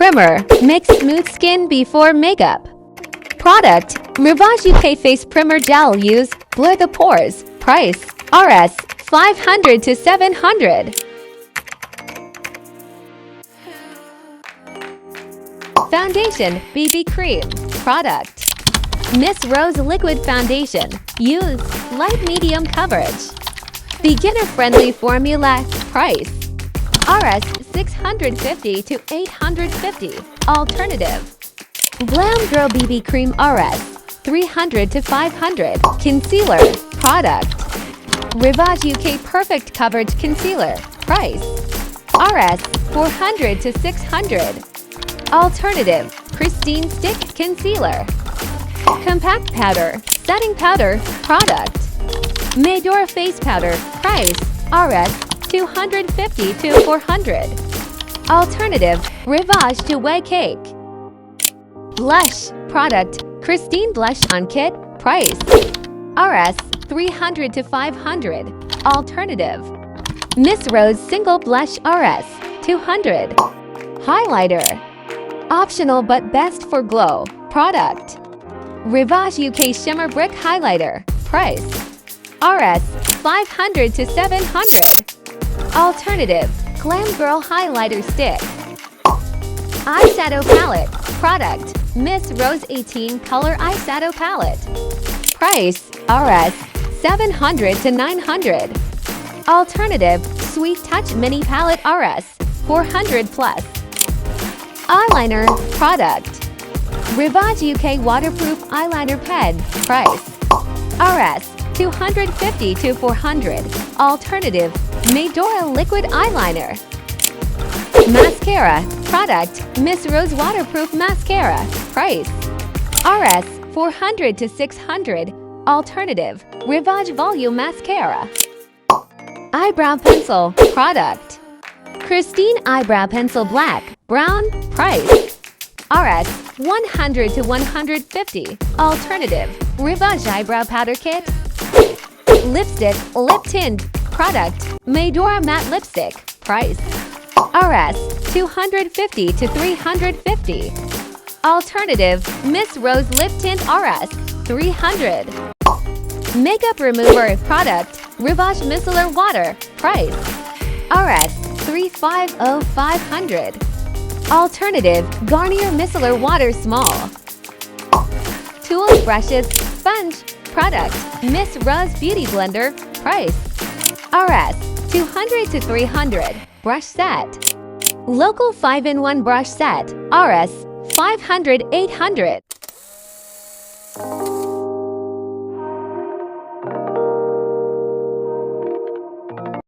Primer. Makes smooth skin before makeup. Product. Rivaj UK Face Primer Gel. Use. Blur the pores. Price. Rs. 500 to 700. Foundation. BB Cream. Product. Miss Rose Liquid Foundation. Use. Light medium coverage. Beginner-friendly formula. Price. Rs. 650 to 850. Alternative. Glam Girl BB Cream. Rs. 300 to 500. Concealer. Product. Rivaj UK Perfect Coverage Concealer. Price. Rs. 400 to 600. Alternative. Pristine Stick Concealer. Compact Powder. Setting Powder. Product. Medora Face Powder. Price. Rs. 250 to 400. Alternative. Rivaj UK Cake. Blush. Product. Pristine Blush on Kit. Price. Rs. 300 to 500. Alternative. Miss Rose Single Blush. Rs. 200. Highlighter. Optional but best for glow. Product. Rivaj UK Shimmer Brick Highlighter. Price. Rs. 500 to 700. Alternative. Glam Girl Highlighter Stick. Eyeshadow Palette. Product. Miss Rose 18 Color Eyeshadow Palette. Price. Rs. 700 to 900. Alternative. Sweet Touch Mini Palette. Rs. 400 plus. Eyeliner. Product. Rivaj UK Waterproof Eyeliner Pen. Price. Rs. 250 to 400. Alternative. Medora Liquid Eyeliner. Mascara. Product. Miss Rose Waterproof Mascara. Price. Rs. 400 to 600. Alternative. Rivaj Volume Mascara. Eyebrow Pencil. Product. Pristine Eyebrow Pencil Black. Brown. Price. Rs. 100 to 150. Alternative. Rivaj Eyebrow Powder Kit. Lipstick. Lip Tint. Product. Medora Matte Lipstick. Price. Rs. 250 to 350. Alternative. Miss Rose Lip Tint. Rs. 300. Makeup Remover. Product. Rivaj Micellar Water. Price. Rs. 350-500. Alternative. Garnier Micellar Water Small. Tools, Brushes, Sponge. Product. Miss Rose Beauty Blender. Price. Rs. 200 to 300. Brush Set. Local 5-in-1 Brush Set. Rs. 500-800.